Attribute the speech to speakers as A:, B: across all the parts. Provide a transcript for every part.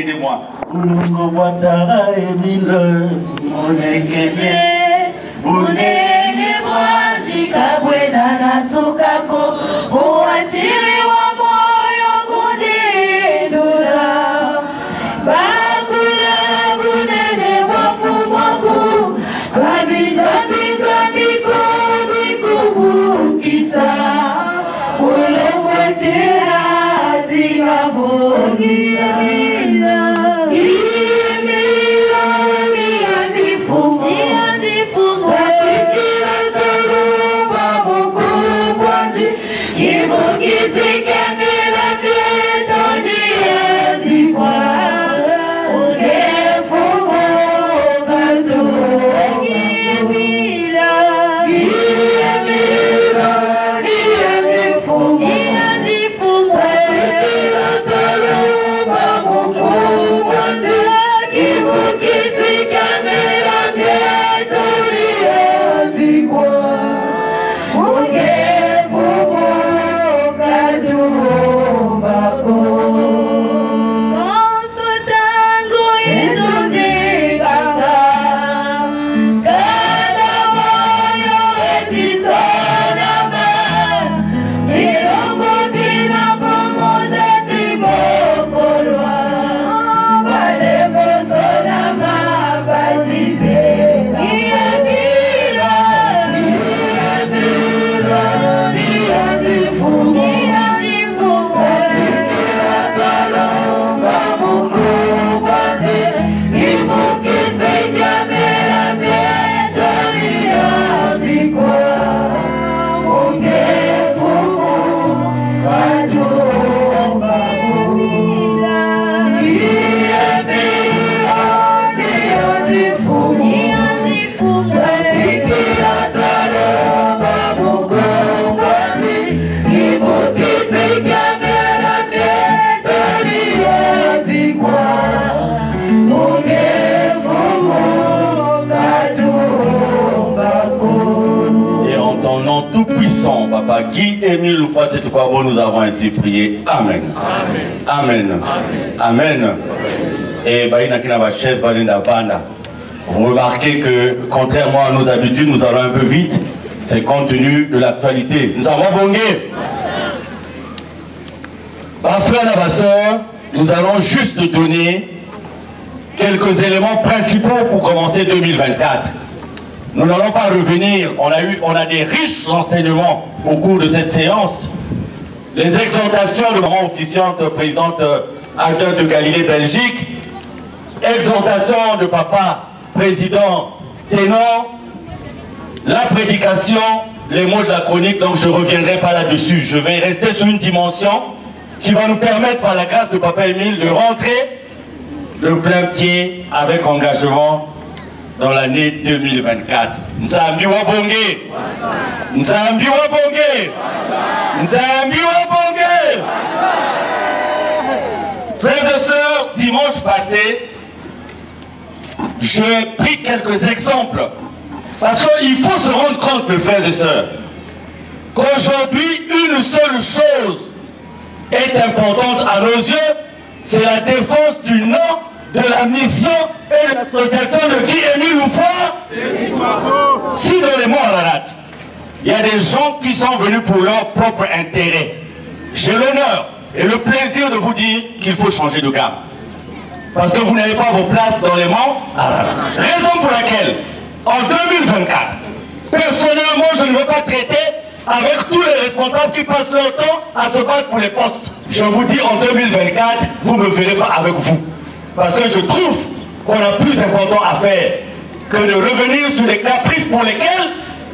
A: aidez-moi. Ulungo Watara Emile, Monekene,
B: Unene Bwaji Kabwena na Sukako, Uatiri wa moyo kujindula. Bakula bunene wafu mwaku, Kabiza biza biku biku kisa. Ulomwetera tikavugisa mila.
A: Papa Guy-Émile Loufouatsé-Toukwabo, nous avons ainsi prié. Amen. Amen. Amen. Amen. Et vous remarquez que, contrairement à nos habitudes, nous allons un peu vite. C'est compte tenu de l'actualité. Nous avons bongé. Ma frère et ma soeur, nous allons juste donner quelques éléments principaux pour commencer 2024. Nous n'allons pas revenir, on a des riches enseignements au cours de cette séance. Les exhortations de maman officiante, présidente acteur de Galilée Belgique, exhortation de papa, président ténor, la prédication, les mots de la chronique, donc je ne reviendrai pas là-dessus. Je vais rester sur une dimension qui va nous permettre, par la grâce de papa Émile, de rentrer le plein pied avec engagement dans l'année 2024. Nzambi wabonge. Nzambi wabonge. Nzambi wabonge. Frères et sœurs, dimanche passé, j'ai pris quelques exemples. Parce qu'il faut se rendre compte, mes frères et sœurs, qu'aujourd'hui, une seule chose est importante à nos yeux, c'est la défense du nom, de la mission et de l'association de Guy-Émile Loufouatsé. Si dans les mots à la rate, il y a des gens qui sont venus pour leur propre intérêt, j'ai l'honneur et le plaisir de vous dire qu'il faut changer de gamme. Parce que vous n'avez pas vos places dans les mots à la rate. Raison pour laquelle, en 2024, personnellement, je ne veux pas traiter avec tous les responsables qui passent leur temps à se battre pour les postes. Je vous dis, en 2024, vous ne me verrez pas avec vous. Parce que je trouve qu'on a plus important à faire que de revenir sur les caprices pour lesquels,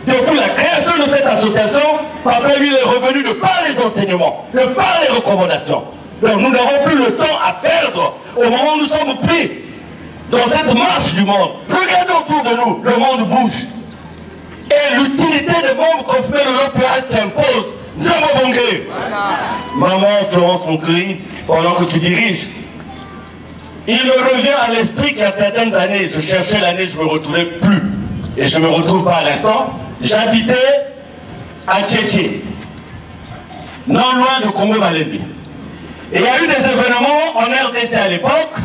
A: depuis la création de cette association, papa lui est revenu de par les enseignements, de par les recommandations. Donc nous n'avons plus le temps à perdre au moment où nous sommes pris dans cette marche du monde. Regardez autour de nous, le monde bouge. Et l'utilité des membres confirmés de l'OPA s'impose. Nzambobonge. Maman Florence Moncry, pendant que tu diriges, il me revient à l'esprit qu'il y a certaines années, je cherchais l'année, je ne me retrouvais plus. Et je ne me retrouve pas à l'instant. J'habitais à Tchétché, non loin de Congo-Malembe. Et il y a eu des événements en RDC à l'époque,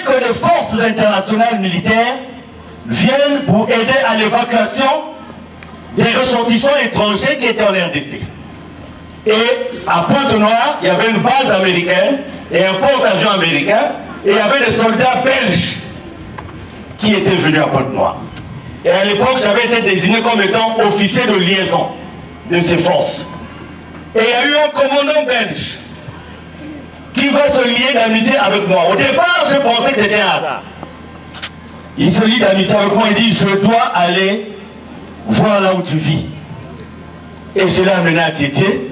A: voulait que les forces internationales militaires viennent pour aider à l'évacuation des ressortissants étrangers qui étaient en RDC. Et à Pointe-Noire, il y avait une base américaine et un porte-avions américain, et il y avait des soldats belges qui étaient venus à Pointe-Noire. Et à l'époque, j'avais été désigné comme étant officier de liaison de ces forces. Et il y a eu un commandant belge qui va se lier d'amitié avec moi. Au départ, je pensais que c'était un hasard. Il se lie d'amitié avec moi, il dit, je dois aller voir là où tu vis. Et je l'ai amené à Tiétié.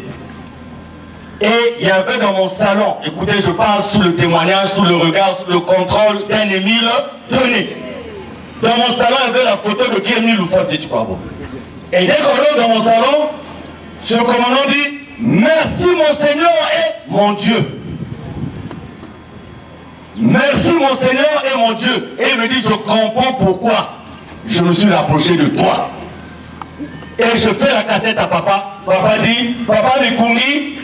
A: Et il y avait dans mon salon, écoutez, je parle sous le témoignage, sous le regard, sous le contrôle d'un Émile Donné. Dans mon salon, il y avait la photo de Kémy Loufossi Tchikwabo. Et dès qu'on entre dans mon salon, ce commandant dit, merci mon Seigneur et mon Dieu. Merci mon Seigneur et mon Dieu. Et il me dit, je comprends pourquoi je me suis rapproché de toi. Et je fais la cassette à papa. Papa dit, papa Mikouni,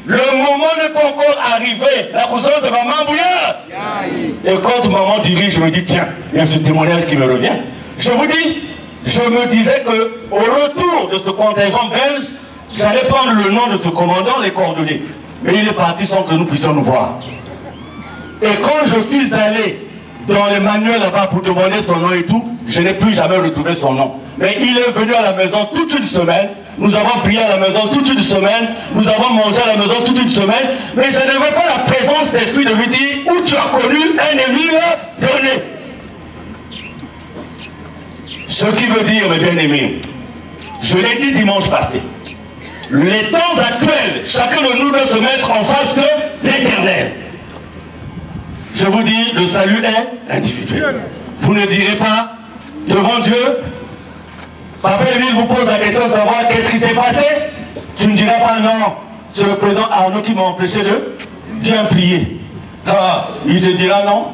A: le moment n'est pas encore arrivé. La cousine de maman Bouillard. Et quand maman dirige, je me dis, tiens, il y a ce témoignage qui me revient. Je vous dis, je me disais qu'au retour de ce contingent belge, j'allais prendre le nom de ce commandant, les coordonnées. Mais il est parti sans que nous puissions nous voir. Et quand je suis allé dans les manuels là-bas pour demander son nom et tout, je n'ai plus jamais retrouvé son nom. Mais il est venu à la maison toute une semaine. Nous avons prié à la maison toute une semaine. Nous avons mangé à la maison toute une semaine. Mais je n'avais pas la présence d'esprit de lui dire où tu as connu un Émile Donné. Ce qui veut dire, mes bien-aimés, je l'ai dit dimanche passé, les temps actuels, chacun de nous doit se mettre en face de l'Éternel. Je vous dis, le salut est individuel. Vous ne direz pas devant Dieu, Papa Émile vous pose la question de savoir qu'est-ce qui s'est passé. Tu ne diras pas non, c'est le président Arnaud qui m'a empêché de bien prier. Ah, il te dira non,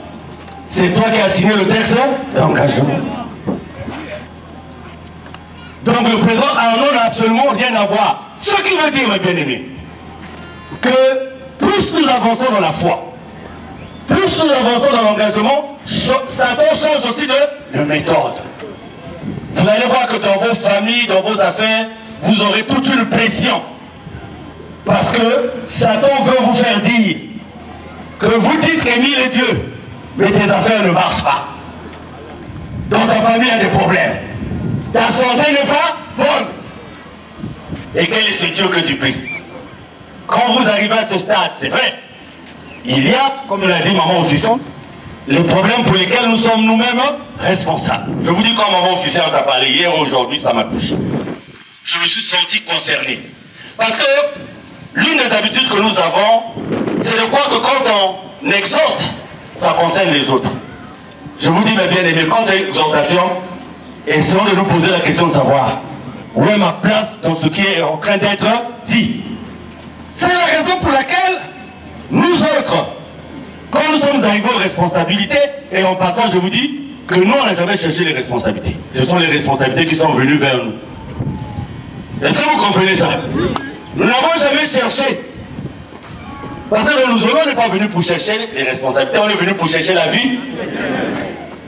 A: c'est toi qui as signé le texte d'engagement. Donc le président Arnaud n'a absolument rien à voir. Ce qui veut dire, mes bien-aimés, que plus nous avançons dans la foi, plus nous avançons dans l'engagement, Satan change aussi de méthode. Vous allez voir que dans vos familles, dans vos affaires, vous aurez toute une pression. Parce que Satan veut vous faire dire que vous dites qu'Émile est Dieu, mais tes affaires ne marchent pas. Dans ta famille, il y a des problèmes. Ta santé n'est pas bonne. Et quel est ce Dieu que tu pries? Quand vous arrivez à ce stade, c'est vrai, il y a, comme l'a dit maman officiante, les problèmes pour lesquels nous sommes nous-mêmes responsables. Je vous dis, quand maman officiante a parlé hier, aujourd'hui, ça m'a touché. Je me suis senti concerné. Parce que l'une des habitudes que nous avons, c'est de croire que quand on exhorte, ça concerne les autres. Je vous dis, mes bien-aimés, quand il y a une exhortation, essayons de nous poser la question de savoir où est ma place dans ce qui est en train d'être dit. C'est la raison pour laquelle nous autres, quand nous sommes arrivés aux responsabilités, et en passant, je vous dis que nous, on n'a jamais cherché les responsabilités. Ce sont les responsabilités qui sont venues vers nous. Est-ce que vous comprenez ça? Nous n'avons jamais cherché. Parce que nous n'est pas venu pour chercher les responsabilités, on est venu pour chercher la vie.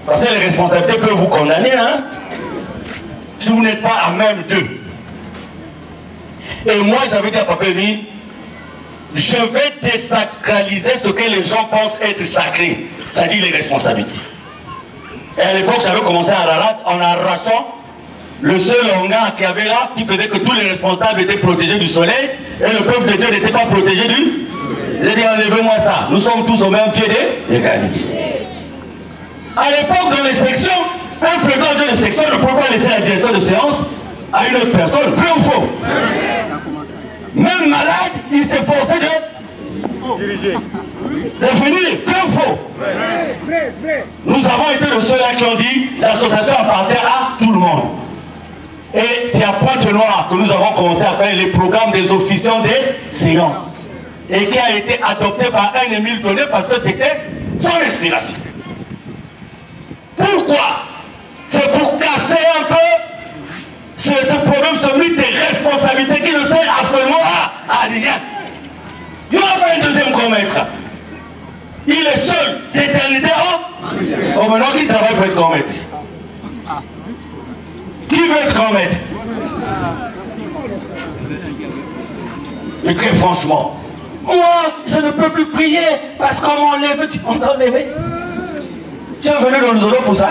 A: Parce que les responsabilités peuvent vous condamner, hein, si vous n'êtes pas à même d'eux. Et moi, j'avais dit à Papa Émile, je vais désacraliser ce que les gens pensent être sacré, c'est-à-dire les responsabilités. Et à l'époque, j'avais commencé à Ararat en arrachant le seul hangar qu'il y avait là, qui faisait que tous les responsables étaient protégés du soleil, et le peuple de Dieu n'était pas protégé du... J'ai dit, enlevez-moi ça, nous sommes tous au même pied d'égalité. À l'époque, dans les sections, un président de section ne peut pas laisser la direction de séance à une autre personne, vrai ou faux? Même malade, il s'est forcé de diriger, de venir, vrai ou faux? Nous avons été le seul qui ont dit l'association appartient à tout le monde. Et c'est à Pointe-Noire que nous avons commencé à faire les programmes des officiants des séances. Et qui a été adopté par un Émile Donné parce que c'était son inspiration. Pourquoi? C'est pour casser un peu ce problème, ce mythe des responsabilités qui ne sert absolument à rien. Il n'y aura pas un deuxième grand maître. Il est seul d'éternité en veut être grand maître? Qui veut être grand maître? Et très franchement, moi, je ne peux plus prier parce qu'on m'enlève, tu m'as enlevé. Tu es venu dans le zolo pour ça?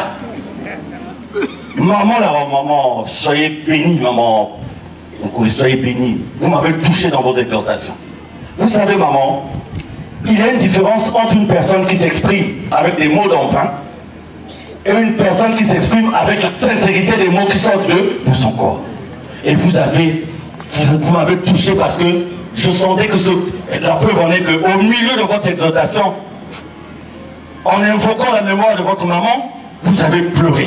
A: Maman, là, maman, soyez bénie, maman. Soyez bénie. Vous m'avez touché dans vos exhortations. Vous savez, maman, il y a une différence entre une personne qui s'exprime avec des mots d'emprunt et une personne qui s'exprime avec la sincérité des mots qui sortent de son corps. Et vous m'avez touché parce que je sentais que la preuve en est qu'au milieu de votre exhortation, en invoquant la mémoire de votre maman, vous avez pleuré.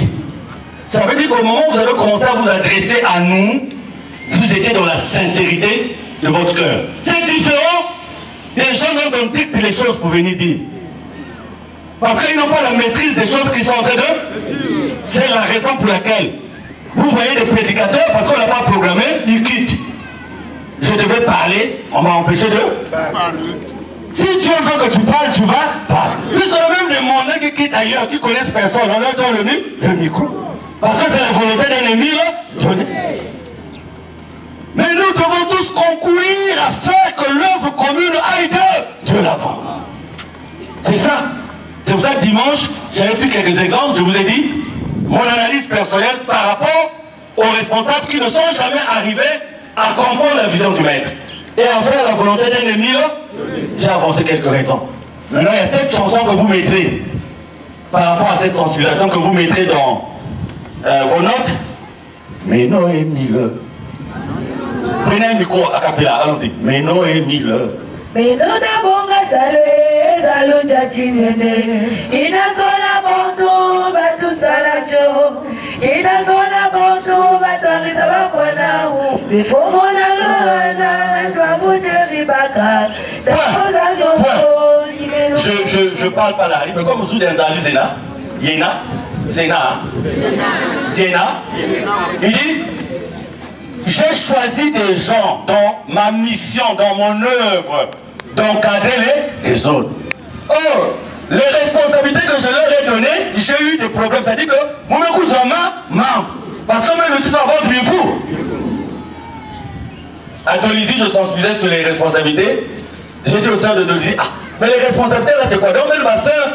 A: Ça veut dire qu'au moment où vous avez commencé à vous adresser à nous, vous étiez dans la sincérité de votre cœur. C'est différent des gens dont on dicte les choses pour venir dire. Parce qu'ils n'ont pas la maîtrise des choses qui sont en train de... C'est la raison pour laquelle vous voyez des prédicateurs, parce qu'on n'a pas programmé, ils quittent. Je devais parler, on m'a empêché de parler. Si tu veux que tu parles, tu vas parler. Puis on a même des mondes qui quittent ailleurs, qui connaissent personne, on leur donne le micro. Parce que c'est la volonté d'un ennemi, là, donner. Mais nous devons tous concourir à faire que l'œuvre commune aille de l'avant. C'est ça. C'est pour ça que dimanche, j'avais pris quelques exemples, je vous ai dit, mon analyse personnelle par rapport aux responsables qui ne sont jamais arrivés à comprendre la vision du maître. Et à faire la volonté d'un ennemi, j'ai avancé quelques raisons. Maintenant, il y a cette chanson que vous mettrez, par rapport à cette sensibilisation que vous mettrez dans vos notes. Mais non, Émile. Prenez un micro à capella, allons-y. Mais non, Émile.
B: Mais non, d'abonga salue, salut, tchatchinene. Tina sola bonto, batu salacho. Tina sola bonto, batu arisaba kwanao. Befo mona loana, doa boute ribaka.
A: Je parle pas là. Mais comme vous êtes dans Zéna, Yéna, Zéna, Zéna, il dit, j'ai choisi des gens dans ma mission, dans mon œuvre, d'encadrer les autres. Or, les responsabilités que je leur ai données, j'ai eu des problèmes. C'est-à-dire que, moi, me couche en main, parce que même le titre avant du fou. À Dolisie, je sensibilisais sur les responsabilités. J'ai dit aux sœurs de Dolisie, ah, mais les responsabilités là, c'est quoi? Donc, même ma sœur,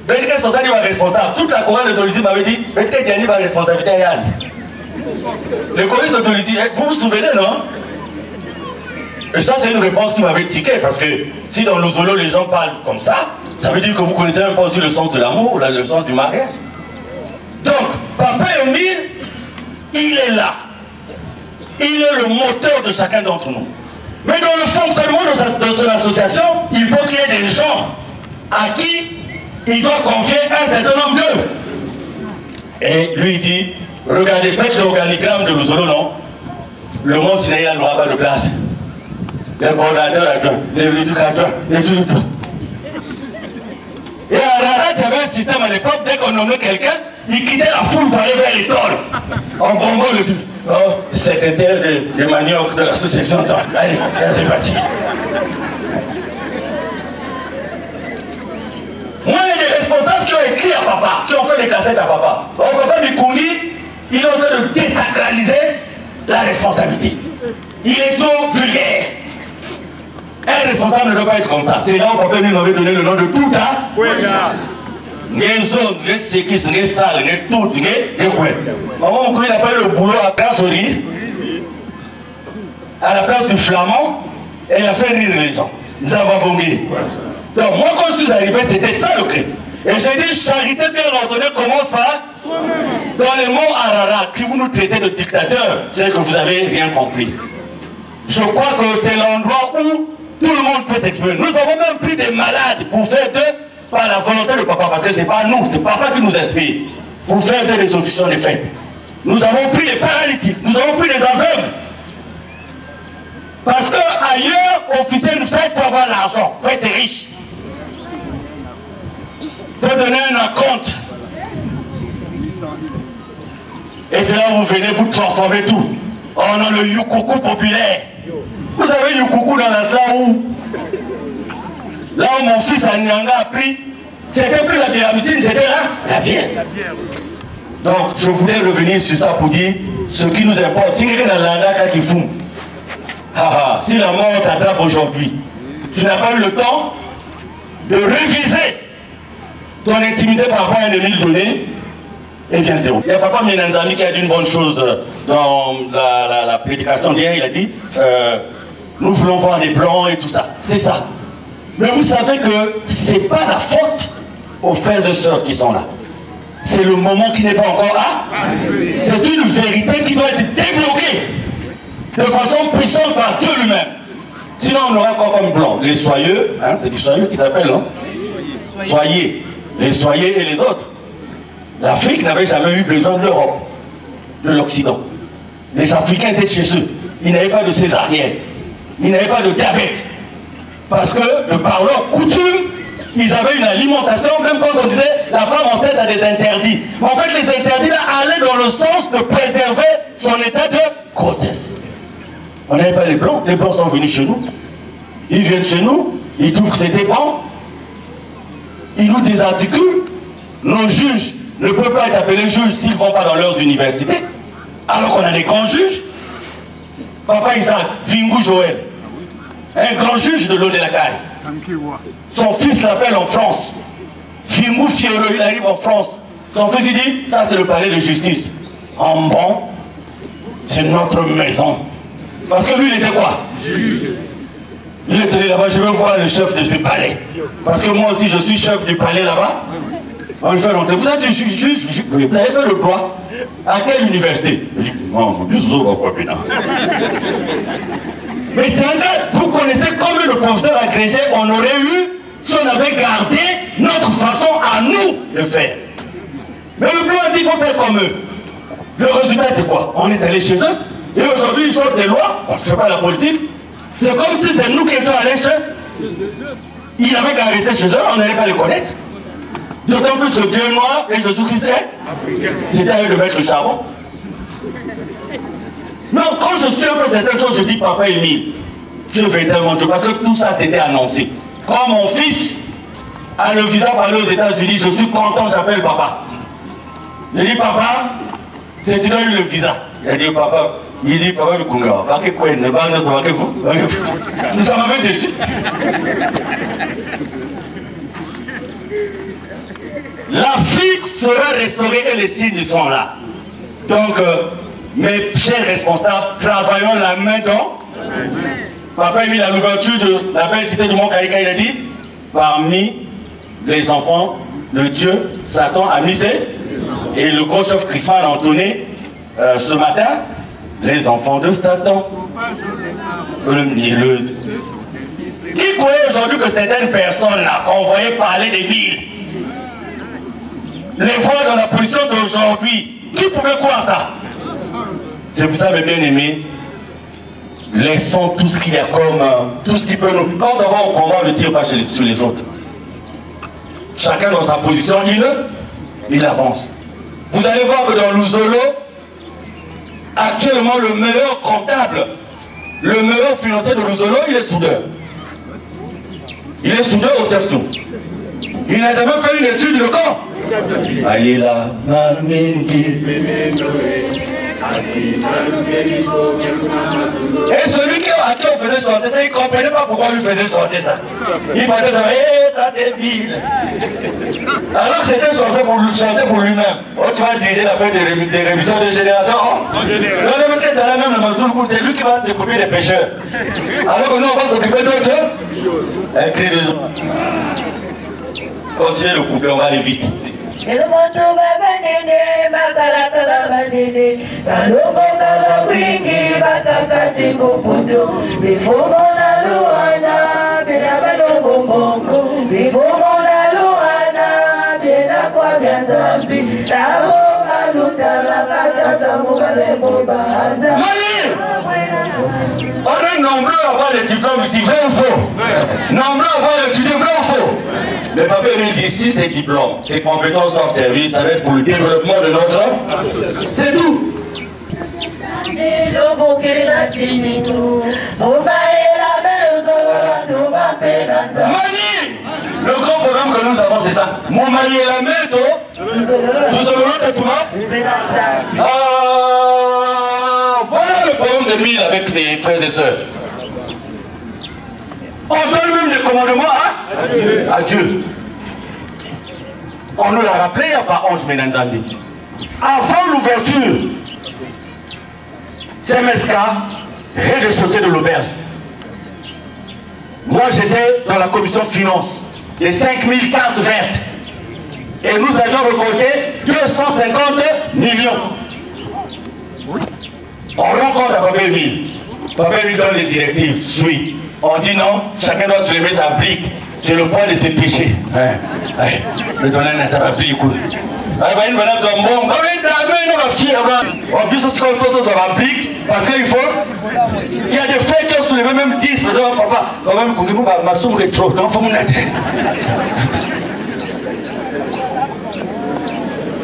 A: Bénédicte Sosani va responsable. Toute la chorale de Dolisie m'avait dit, Bénédicte Diani va responsabilité à Yann. Le choriste de Dolisie, vous vous souvenez, non? Et ça, c'est une réponse qui m'avait tiqué, parce que si dans le Zolo, les gens parlent comme ça, ça veut dire que vous ne connaissez même pas aussi le sens de l'amour, le sens du mariage. Donc, Papa Émile, il est là. Il est le moteur de chacun d'entre nous. Mais dans le fonctionnement de son association, il faut qu'il y ait des gens à qui il doit confier un certain nombre d'eux. Et lui, il dit, regardez, faites l'organigramme de l'Uzolo, non? Le mont Sinaï n'aura pas de place. Les coordinateurs, les éducateurs, les éducateurs. Et à Rarat, il y avait un système à l'époque, dès qu'on nommait quelqu'un, il quittait la foule pour aller vers l'école. En bonbon, le truc. Oh, secrétaire de manioc de l'association. Allez, c'est parti. Moi, il y a des responsables qui ont écrit à papa, qui ont fait des cassettes à papa. Or, papa Mikouni, il est en train de désacraliser la responsabilité. Il est trop vulgaire. Un responsable ne doit pas être comme ça. C'est là où papa nous avait donné le nom de tout, hein? Oui, là. N'est zone, n'est séquisse, n'est sale, n'est tout, n'est quoi. Maman Mikouni n'a pas eu le boulot à place au rire. À la place du flamand, elle a fait rire les gens. Nous avons bongué. Donc moi quand je suis arrivé, c'était ça le cri. Et j'ai dit, charité bien ordonnée commence par dans les mots Ararat. Si vous nous traitez de dictateurs, c'est que vous n'avez rien compris. Je crois que c'est l'endroit où tout le monde peut s'exprimer. Nous avons même pris des malades pour faire d'eux par la volonté de papa, parce que c'est pas nous, c'est papa qui nous inspire. Pour faire d'eux des officiers des fêtes. Nous avons pris des paralytiques, nous avons pris des aveugles. Parce que ailleurs, officier une fête pour avoir l'argent, faut être riche. Faut donner un acompte. Et c'est là où vous venez, vous transformez tout. On a le Yukuku populaire. Vous avez Yukuku dans la salle où là où mon fils Anyanga a pris C'était plus la pyramidine, c'était la bière. Donc, je voulais revenir sur ça pour dire ce qui nous importe. Si quelqu'un dans l'anda qui fume, si la mort t'attrape aujourd'hui, tu n'as pas eu le temps de réviser ton intimité par rapport à un ennemi donné, et bien zéro. Il y a Papa Menanzami qui a dit une bonne chose dans la prédication d'hier. Il a dit nous voulons voir des blancs et tout ça. C'est ça. Mais vous savez que ce n'est pas la faute aux frères et sœurs qui sont là. C'est le moment qui n'est pas encore là. C'est une vérité qui doit être débloquée de façon puissante par Dieu lui-même. Sinon, on aura encore comme blanc. Les soyeux, hein, c'est des soyeux qui s'appellent, non? Soyez. Les soyeux et les autres. L'Afrique n'avait jamais eu besoin de l'Europe, de l'Occident. Les Africains étaient chez eux. Ils n'avaient pas de césarienne. Ils n'avaient pas de diabète. Parce que, de par leur coutume, ils avaient une alimentation, même quand on disait la femme enceinte a des interdits. Mais en fait, les interdits là allaient dans le sens de préserver son état de grossesse. On n'avait pas les blancs. Les blancs sont venus chez nous. Ils viennent chez nous, ils trouvent que c'était bon. Ils nous désarticulent. Nos juges ne peuvent pas être appelés juges s'ils ne vont pas dans leurs universités. Alors qu'on a des grands juges. Papa Isaac, Vingou Joël, un grand juge de l'eau de la caille. Son fils l'appelle en France. Vingou Fiereux, il arrive en France. Son fils lui dit, ça c'est le palais de justice. En bon, c'est notre maison. Parce que lui, il était quoi? Il était là-bas, je veux voir le chef de ce palais. Parce que moi aussi, je suis chef du palais là-bas. On lui fait rentrer. Vous êtes juge, vous avez fait le droit. À quelle université? Il dit, non, mais c'est un gars, vous connaissez comme le professeur agrégé, on aurait eu si on avait gardé notre façon à nous de faire. Mais le blanc a dit, il faut faire comme eux. Le résultat, c'est quoi? On est allé chez eux. Et aujourd'hui, ils sortent des lois, on ne fait pas la politique. C'est comme si c'est nous qui étions allés chez eux. Ils n'avaient qu'à rester chez eux, on n'allait pas les connaître. D'autant plus que Dieu noir et Jésus-Christ est, c'était à eux de mettre le charbon. Non, quand je suis un peu certaines choses, je dis Papa Émile, Dieu véritablement Dieu, parce que tout ça c'était annoncé. Quand mon fils a le visa pour aller aux États-Unis, je suis content, j'appelle Papa. Je dis Papa, c'est tu as eu le visa. Il dit Papa, ça m'avait déçu. L'Afrique sera restaurée et les signes sont là. Donc, mes chers responsables, travaillons la main dans. Papa a mis à l'ouverture de la belle cité du Mont Karika, il a dit, parmi les enfants de Dieu, Satan a mis ses. Et le coach-chef Christmas a entonné ce matin, les enfants de Satan. Le mielleuse. Qui croyait aujourd'hui que certaines personnes là, qu'on voyait parler des mille, les voir dans la position d'aujourd'hui, qui pouvait croire ça? C'est pour ça, mes bien-aimés, laissons tout ce qu'il y a comme, tout ce qui peut nous... Quand on va au combat, on ne tire pas sur les autres. Chacun dans sa position, il avance. Vous allez voir que dans l'Ouzolo, actuellement, le meilleur comptable, le meilleur financier de l'Ouzolo, il est soudeur. Il est soudeur au CEFSO. Il n'a jamais fait une étude de camp. Allez là, et celui à qui on faisait chanter ça, il ne comprenait pas pourquoi on lui faisait chanter ça. Il parlait ça, hé, t'as des villes. Alors que c'était une chanson pour chanter pour lui-même. Oh, tu vas diriger la fête des révisions de génération. Non, mais c'est dans la même Mazoulou, c'est lui qui va s'occuper des pêcheurs. Alors que nous, on va s'occuper d'autres. Un cri de joie. Continuez le couplet, on va aller vite.
B: Et le manteau va banene, makalakala banene, kalongo kalabwingi, bakakati kuputo, bifumo na luana, bina balongo mongo, bifumo na luana, bina kwa bianzambi, tabo alutala kacha samukalemo bahanza.
A: On est nombreux à avoir les diplômes ici, vrai ou faux? Nombreux à avoir étudié, vrai ou faux? Le papier il dit si ces diplômes, ces compétences doivent servir, ça va être pour le développement de notre homme. C'est tout. Mani! Le grand problème que nous avons, c'est ça. Mon mari est la main, voilà le problème de Mille avec ses frères et sœurs. On donne même des commandements à Dieu. On nous l'a rappelé, il n'y a pas Ange Menanzambi. Avant l'ouverture, CMSK, rez-de-chaussée de l'auberge. Moi, j'étais dans la commission finance. Les 5000 cartes vertes. Et nous avions récolté 250 millions. On rencontre à Papa Emile. Papa lui donne les directives. Suis. On dit non, chacun doit se lever sa brique. C'est le poids de ses péchés. Le donner ça va plier. Parce qu'il faut. Il y a des faits qui ont soulevé même 10. Par exemple, papa, même quand vous ma somme est trop. Donc, il faut me mettre.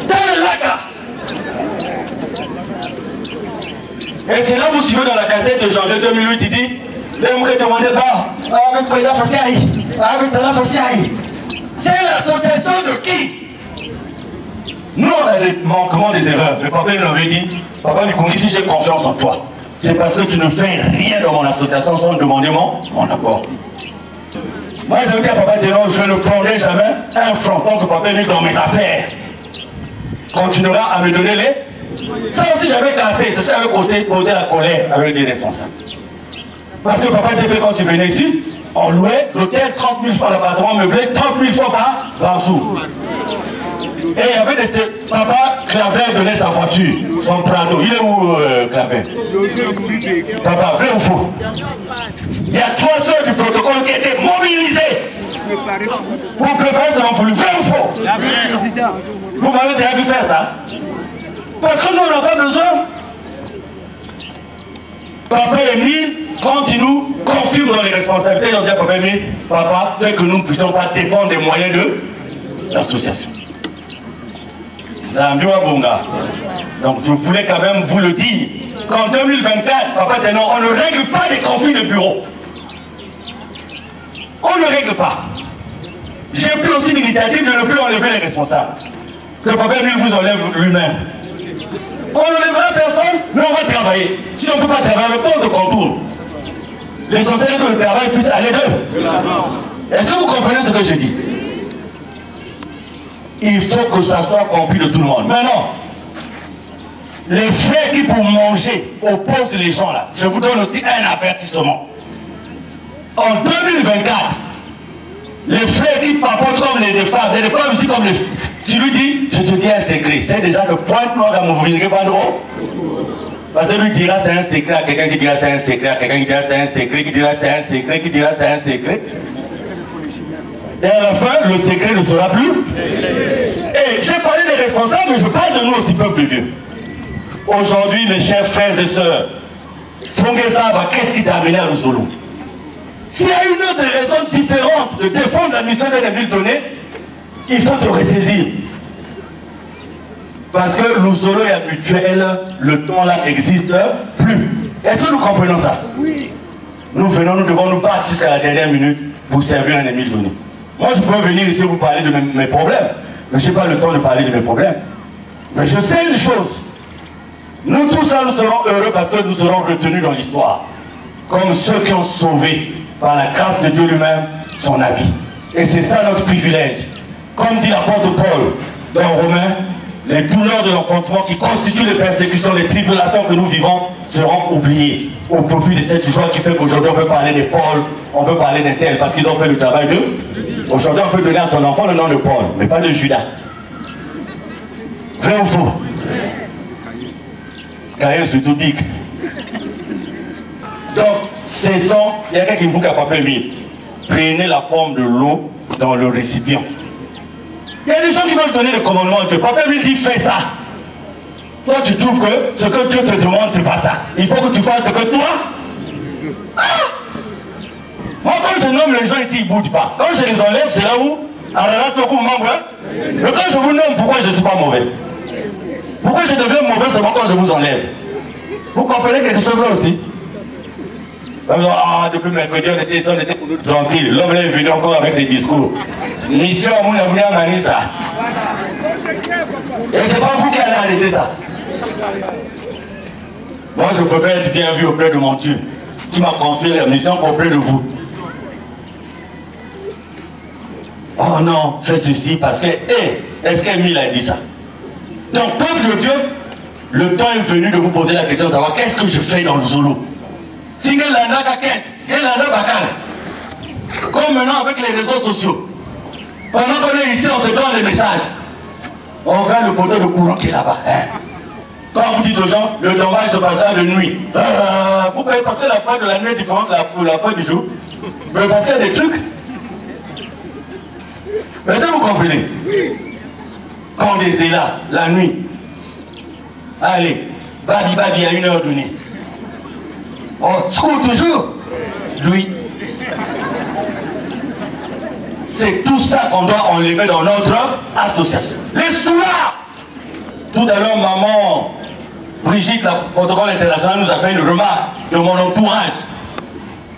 A: Dans le lac. Et c'est là où tu veux dans la cassette de janvier 2008, il dit. C'est l'association de qui? Nous, on a des manquements, des erreurs. Le papa nous avait dit, papa Mikoundi, si j'ai confiance en toi, c'est parce que tu ne fais rien dans mon association sans me demander mon accord. Moi, je dis à papa Ténon, je ne prendrai jamais un franc tant que papa est dans mes affaires. Continuera à me donner les... Ça aussi, j'avais cassé, c'est ça, j'avais causé la colère avec des responsables. Parce que papa était quand tu venais ici, on louait l'hôtel 30 000 francs, l'appartement meublé 30 000 francs par jour. Et il y avait des... Papa Claver donnait sa voiture, son Prado. Il est où Claver? Papa, vrai ou faux? Il y a 3 soeurs du protocole qui étaient mobilisées pour préparer ce nom pour lui. Vrai ou faux? Vous m'avez déjà vu faire ça? Parce que nous, on n'a pas besoin. Papa Emile, quand il nous confirme dans les responsabilités, il dit à Papa Emile, papa, fait que nous ne puissions pas dépendre des moyens de l'association. Donc je voulais quand même vous le dire, qu'en 2024, Papa Ténon, on ne règle pas des conflits de bureau. On ne règle pas. J'ai pris aussi l'initiative de ne plus enlever les responsables. Que Papa Emile vous enlève lui-même. On n'enlèvera personne, mais on va travailler. Si on ne peut pas travailler, le pont de contour. L'essentiel est que le travail puisse aller d'eux. Est-ce que vous comprenez ce que je dis? Il faut que ça soit compris de tout le monde. Maintenant, les frères qui pour manger opposent les gens là, je vous donne aussi un avertissement. En 2024, les frères qui papotent comme les femmes, et les femmes ici comme les filles, tu lui dis, je te dis un secret, c'est déjà le point noir à m'ouvrir Bandro. Parce que lui dira c'est un secret à quelqu'un qui dira c'est un secret, à quelqu'un qui dira c'est un secret, qui dira c'est un secret, qui dira c'est un secret. Et à la fin, le secret ne sera plus. Et j'ai parlé des responsables, mais je parle de nous aussi, peuple de Dieu. Aujourd'hui, mes chers frères et sœurs, Fongezaba, qu'est-ce qui t'a amené à Lusolo? S'il y a une autre raison différente de défendre la mission d'un ville donnée, il faut te ressaisir. Parce que Lusolo est habituel, le temps là n'existe plus. Est-ce que nous comprenons ça? Oui. Nous venons, nous devons nous battre jusqu'à la dernière minute pour servir un Émile donné. Moi, je peux venir ici vous parler de mes problèmes, mais je n'ai pas le temps de parler de mes problèmes. Mais je sais une chose. Nous tous là, nous serons heureux parce que nous serons retenus dans l'histoire. Comme ceux qui ont sauvé, par la grâce de Dieu lui-même, son avis. Et c'est ça notre privilège. Comme dit l'apôtre Paul dans Romains, les douleurs de l'enfantement qui constituent les persécutions, les tribulations que nous vivons seront oubliées au profit de cette joie qui fait qu'aujourd'hui on peut parler des Paul, on peut parler des tels parce qu'ils ont fait le travail d'eux. Aujourd'hui on peut donner à son enfant le nom de Paul, mais pas de Judas. Vrai ou faux? Caïn surtout dit. Donc, cessons, il y a quelqu'un qui me dit qu'à Papa Emile, prenez la forme de l'eau dans le récipient. Il y a des gens qui veulent donner le commandement que Papa Emile dit fais ça. Toi tu trouves que ce que Dieu te demande c'est pas ça. Il faut que tu fasses ce que toi. Moi quand je nomme les gens ici ils ne boudent pas. Quand je les enlève c'est là où mais quand je vous nomme pourquoi je ne suis pas mauvais? Pourquoi je deviens mauvais seulement quand je vous enlève? Vous comprenez quelque chose là aussi? Depuis mercredi on était tranquille. L'homme est venu encore avec ses discours. Mission Mouna Manissa. Et c'est pas vous qui allez arrêter ça. Moi, je préfère être bien vu auprès de mon Dieu, qui m'a confié la mission auprès de vous. Oh non, fais ceci parce que, est-ce qu'Emile a dit ça? Donc, peuple de Dieu, le temps est venu de vous poser la question de savoir qu'est-ce que je fais dans le Zolo. Si comme maintenant avec les réseaux sociaux, pendant qu'on est ici, on se donne des messages. On regarde le poteau de courant qui est là-bas. Quand vous dites aux gens, le dommage se passera de nuit. Vous pouvez passer la fin de la nuit est différente de la fin du jour. Mais parce qu'il y a des trucs. Mais est-ce que vous comprenez? Quand des là, la nuit. Allez, babi à 1h donnée. On trouve toujours. Lui. C'est tout ça qu'on doit enlever dans notre association. Les soulards. Tout à l'heure, maman Brigitte, la protocole international, nous a fait une remarque de mon entourage.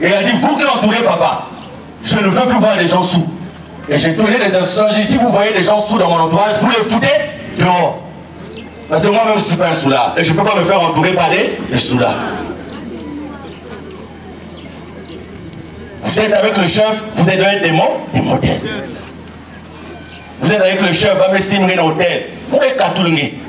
A: Et elle a dit, vous qui entourez papa, je ne veux plus voir des gens sous. Et j'ai donné des instructions. J'ai dit, si vous voyez des gens sous dans mon entourage, vous les foutez dehors. Parce que moi-même, je ne suis pas un soulard. Et je ne peux pas me faire entourer par des soulards. Vous êtes avec le chef, vous êtes avec des modèles. Vous êtes avec le chef, va me stimuler dans l'hôtel. Vous êtes catoulingé.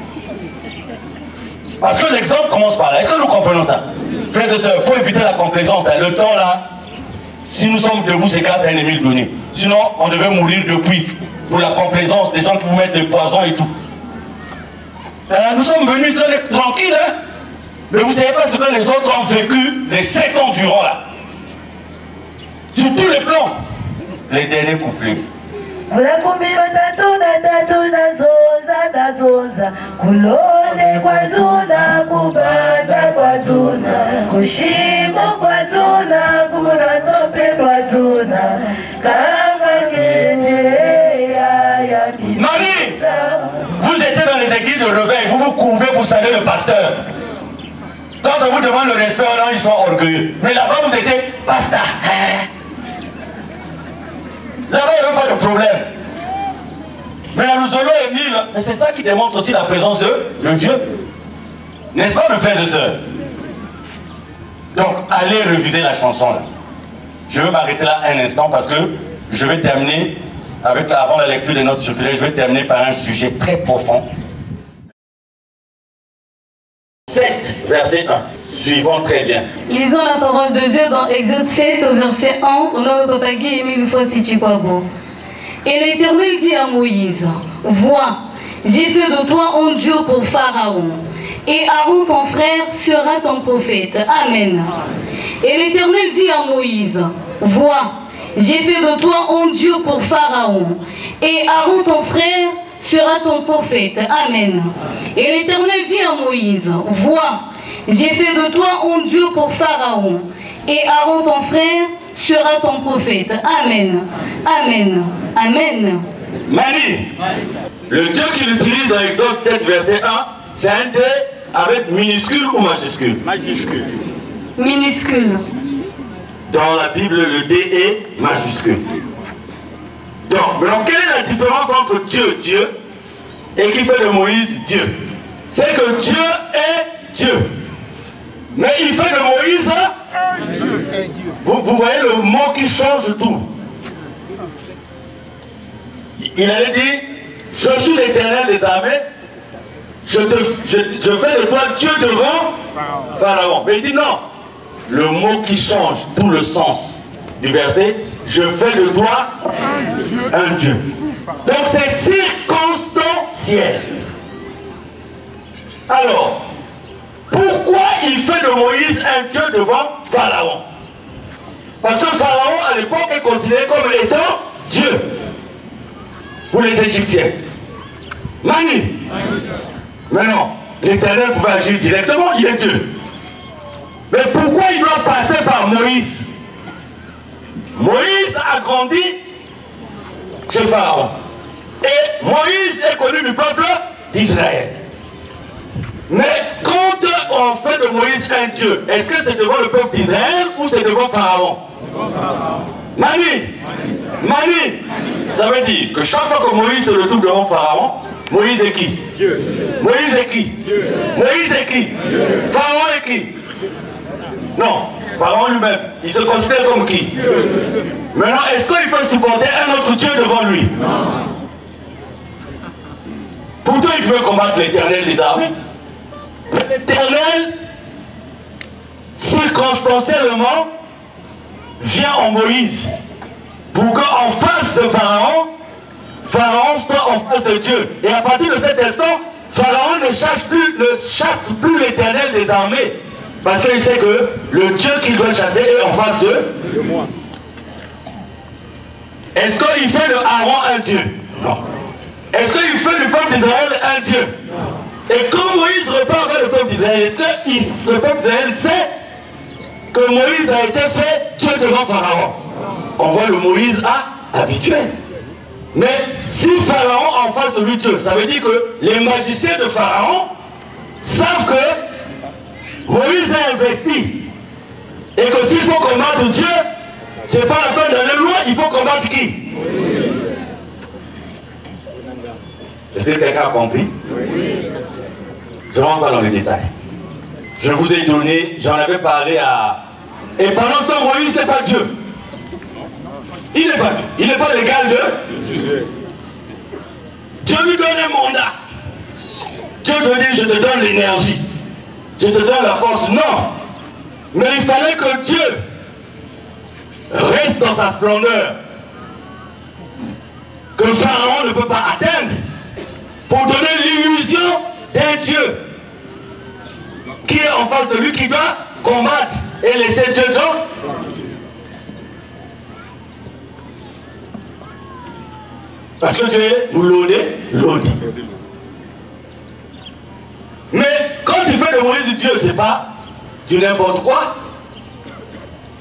A: Parce que l'exemple commence par là. Est-ce que nous comprenons ça? Frères et sœurs, il faut éviter la complaisance. Le temps là, si nous sommes debout, c'est grâce à un Émile donné. Sinon, on devait mourir depuis. Pour la complaisance, des gens qui vous mettent des poisons et tout. Nous sommes venus ici, on est tranquille, hein? Mais vous ne savez pas ce que les autres ont vécu les 7 ans durant là. Sur tous les plans. Les derniers couplets.
B: Vulakumbiwa tatuna zoza kulonde kwa zuna kubanda kwa zuna kushimo kwa zuna kumuna tope kwa zuna kanga kene ya
A: Mani, vous étiez dans les églises de réveil, vous vous courbez pour saluer le pasteur. Quand on vous demande le respect, ils sont orgueilleux. Mais là-bas, vous étiez pasteur. Là-bas, il n'y avait pas de problème. Mais la Zolo est Émile, mais c'est ça qui démontre aussi la présence de Dieu. N'est-ce pas, mes frères et sœurs? Donc, allez reviser la chanson là. Je vais m'arrêter là un instant parce que je vais terminer, avant la lecture de notre circulaire, je vais terminer par un sujet très profond. 7, verset 1. Suivons très bien.
C: Lisons la parole de Dieu dans Exode 7 au verset 1. Au nom de Papa Guy Émile Fossi-Chikwabo. Et l'Éternel dit à Moïse, vois, j'ai fait de toi un Dieu pour Pharaon, et Aaron ton frère sera ton prophète. Amen. Et l'Éternel dit à Moïse, vois, j'ai fait de toi un Dieu pour Pharaon, et Aaron ton frère sera ton prophète. Amen. Et l'Éternel dit à Moïse, vois, j'ai fait de toi un Dieu pour Pharaon, et Aaron ton frère sera ton prophète. Amen. Amen. Amen.
A: Mani, le Dieu qu'il utilise dans Exode 7, verset 1, c'est un D avec minuscule ou majuscule?
C: Majuscule. Minuscule.
A: Dans la Bible, le D est majuscule. Donc, maintenant, quelle est la différence entre Dieu et qui fait de Moïse Dieu? C'est que Dieu est Dieu. Mais il fait de Moïse vous voyez le mot qui change tout. Il avait dit, je suis l'Éternel des armées, je fais de toi Dieu devant Pharaon. Mais il dit non, le mot qui change tout le sens du verset, je fais de toi un Dieu. Donc c'est circonstanciel. Alors, pourquoi il fait de Moïse un Dieu devant Pharaon? Parce que Pharaon à l'époque est considéré comme étant Dieu pour les Égyptiens. Mani. Mais non, l'Éternel pouvait agir directement, il est Dieu. Mais pourquoi il doit passer par Moïse? Moïse a grandi chez Pharaon. Et Moïse est connu du peuple d'Israël. Mais quand on fait de Moïse un Dieu, est-ce que c'est devant le peuple d'Israël ou c'est devant Pharaon? Mani. Ça veut dire que chaque fois que Moïse se retrouve devant Pharaon, Moïse est qui? Dieu. Moïse est qui? Dieu. Moïse est qui? Dieu. Pharaon est qui? Non, Pharaon lui-même, il se considère comme qui? Dieu. Maintenant, est-ce qu'il peut supporter un autre Dieu devant lui? Non. Pourtant, il veut combattre l'Éternel des armées. L'Éternel, circonstanciellement, vient en Moïse pour qu'en face de Pharaon, Pharaon soit en face de Dieu. Et à partir de cet instant, Pharaon ne chasse plus l'Éternel des armées. Parce qu'il sait que le Dieu qu'il doit chasser est en face de moi. Est-ce qu'il fait de Aaron un Dieu? Non. Est-ce qu'il fait du peuple d'Israël un Dieu? Non. Et quand Moïse repart vers le peuple d'Israël, est-ce que le peuple d'Israël sait que Moïse a été fait Dieu devant Pharaon? On voit le Moïse habituel. Mais si Pharaon en face de lui Dieu, ça veut dire que les magiciens de Pharaon savent que Moïse est investi. Et que s'il faut combattre Dieu, c'est pas la peine d'aller loin, il faut combattre qui? Est-ce que quelqu'un a compris? Je ne rentre pas dans les détails. Je vous ai donné, j'en avais parlé à... Et pendant ce temps, Moïse n'est pas Dieu. Il n'est pas Dieu. Il n'est pas l'égal de Dieu. Dieu lui donne un mandat. Dieu te dit, je te donne l'énergie. Je te donne la force. Non. Mais il fallait que Dieu reste dans sa splendeur. Que Pharaon ne peut pas atteindre. Pour donner l'illusion d'un Dieu qui est en face de lui, qui doit combattre et laisser Dieu dans. Parce que Dieu est lourd. Mais quand il fait de Moïse Dieu, c'est pas du n'importe quoi.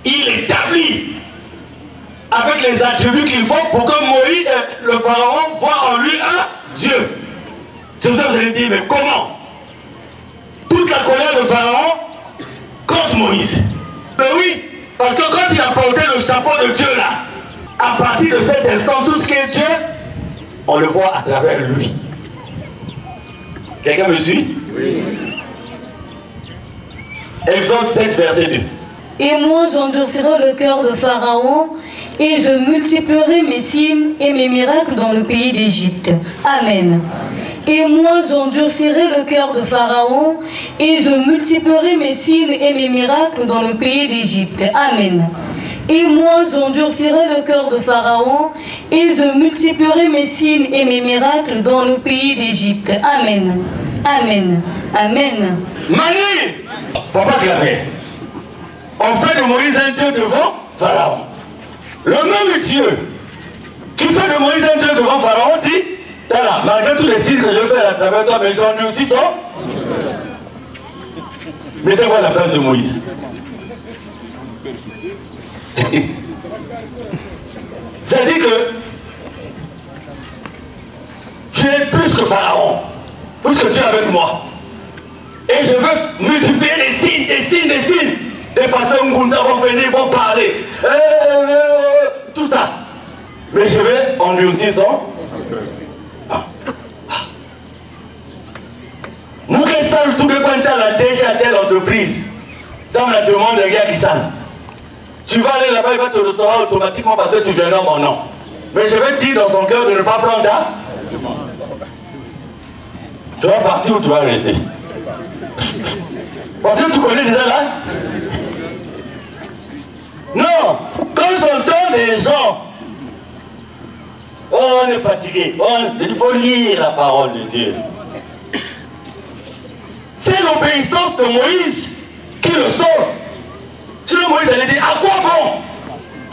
A: Il établit avec les attributs qu'il faut pour que Moïse, le pharaon, voit en lui un Dieu. C'est pour ça que vous allez dire, mais comment? Toute la colère de Pharaon contre Moïse. Mais oui, parce que quand il a porté le chapeau de Dieu là, à partir de cet instant, tout ce qui est Dieu, on le voit à travers lui. Quelqu'un me suit? Oui. Exode 7, verset 2.
C: Et moi j'endurcirai le cœur de Pharaon, et je multiplierai mes signes et mes miracles dans le pays d'Égypte. Amen. Et moi j'endurcirai le cœur de Pharaon, et je multiplierai mes signes et mes miracles dans le pays d'Égypte. Amen. Et moi j'endurcirai le cœur de Pharaon, et je multiplierai mes signes et mes miracles dans le pays d'Égypte. Amen. Amen. Amen.
A: Mani, papa clavé. On fait de Moïse un Dieu devant Pharaon. Le même Dieu qui fait de Moïse un Dieu devant Pharaon dit, là, malgré tous les signes que je fais à travers toi, mais j'en ai aussi son. Mettez-vous à la place de Moïse. C'est-à-dire que tu es plus que Pharaon, plus que Dieu avec moi. Et je veux multiplier les signes, des signes, des signes. Des pasteurs Ngounda vont venir, vont parler. Tout ça. Mais je vais endurcir son. Nous qui sommes tous les points à la déjà telle entreprise. Ça me la demande de gars qui savent. Tu vas aller là-bas, il va te restaurer automatiquement parce que tu viens dans mon nom. Mais je vais te dire dans son cœur de ne pas prendre ta. Tu vas partir ou tu vas rester? Parce que tu connais déjà là. Non, quand j'entends les gens, oh, on est fatigué, il faut lire la parole de Dieu. C'est l'obéissance de Moïse qui le sauve. Sinon Moïse allait dire, à quoi bon?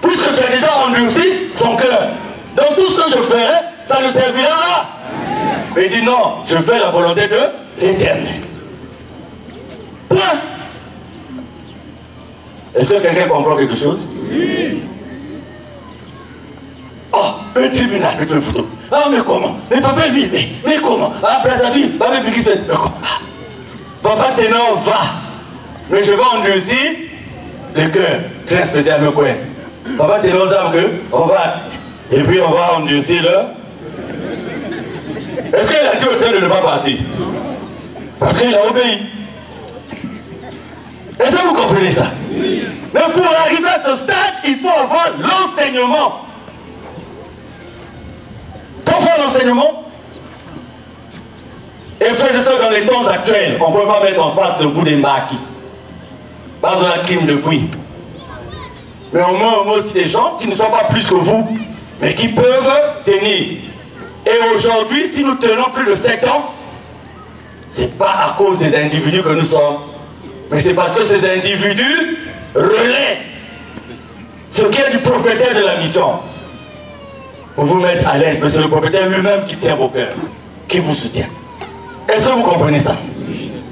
A: Puisque tu as déjà endurci son cœur. Donc tout ce que je ferai, ça ne servira à. Mais il dit non, je fais la volonté de l'Éternel. Point. Est-ce que quelqu'un comprend quelque chose? Oui. Oh, un tribunal, mettez le photo. Ah, mais comment? Mais papa, lui, mais comment? Ah, Brazzaville, papa, mais qui se fait? Mais comment? Papa Ténor va. Mais je vais endurcir le cœur. Très spécial, me quoi? Papa Ténozam que on va. Et puis on va endurcir le. Est-ce qu'il a dit au tel de ne pas partir? Parce qu'il a obéi. Est-ce que vous comprenez ça? Mais pour arriver à ce stade, il faut avoir l'enseignement. Pour faire l'enseignement, et frères et sœurs, dans les temps actuels, on ne peut pas mettre en face de vous des maquis. Pas besoin d'un crime de cuit. Mais on met aussi des gens qui ne sont pas plus que vous, mais qui peuvent tenir. Et aujourd'hui, si nous tenons plus de 7 ans, ce n'est pas à cause des individus que nous sommes, mais c'est parce que ces individus relaient ce qui est du propriétaire de la mission. Pour vous mettre à l'aise, mais c'est le propriétaire lui-même qui tient vos cœurs, qui vous soutient. Est-ce que vous comprenez ça?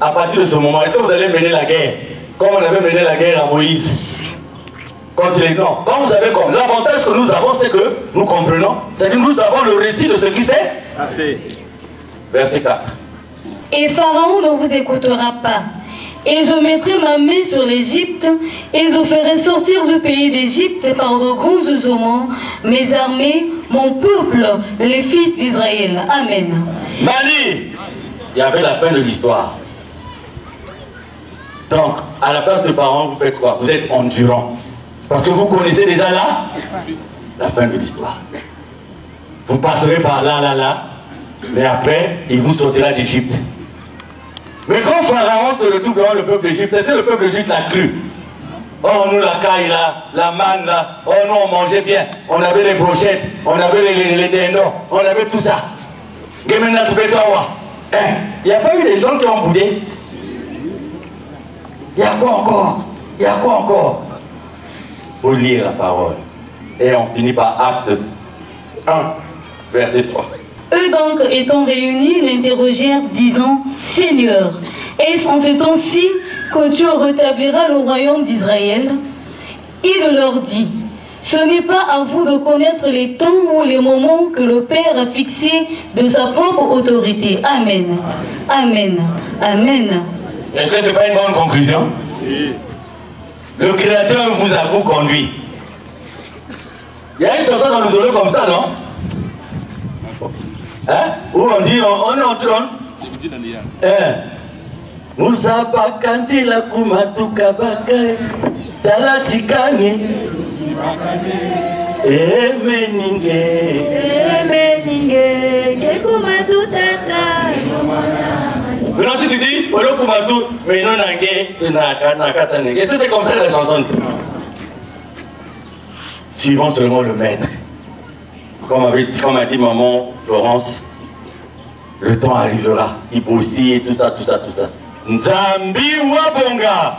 A: À partir de ce moment, est-ce que vous allez mener la guerre comme on avait mené la guerre à Moïse? Quand il est non. Quand vous avez comme l'avantage que nous avons, c'est que nous comprenons, c'est que nous avons le récit de ce qui s'est passé. Verset 4.
C: Et Pharaon ne vous écoutera pas. Et je mettrai ma main sur l'Égypte, et je ferai sortir du pays d'Égypte par de grands jugements mes armées, mon peuple, les fils d'Israël. Amen.
A: Mali, il y avait la fin de l'histoire. Donc, à la place de Pharaon, vous faites quoi? Vous êtes endurant. Parce que vous connaissez déjà la fin de l'histoire. Vous passerez par là, mais après, il vous sortira d'Égypte. Mais quand Pharaon se retrouve devant le peuple d'Égypte, c'est le peuple d'Égypte l'a cru. Oh, nous, la caille là, la manne là, oh non, on mangeait bien, on avait les brochettes, on avait les dindons, on avait tout ça. Il n'y a pas eu des gens qui ont boudé. Il y a quoi encore? Il y a quoi encore? Pour lire la parole. Et on finit par Acte 1, verset 3.
C: Eux donc, étant réunis, l'interrogèrent, disant, Seigneur, est-ce en ce temps-ci que tu rétabliras le royaume d'Israël? Il leur dit, ce n'est pas à vous de connaître les temps ou les moments que le Père a fixés de sa propre autorité. Amen. Amen. Amen.
A: Est-ce que ce n'est pas une bonne conclusion? Oui. Le Créateur vous a vous conduit. Il y a une chanson dans le solo comme ça, non? Hein? Où on dit on entre. Moussa kanti la kumatuka baka talatikani emeninge kekumatu maintenant si tu dis olo kumatu mais non nange nakatane. Et c'est comme ça la chanson. Suivons seulement le maître. Comme a dit maman Florence, le temps arrivera. Il aussi et tout ça. Nzambi Wabonga.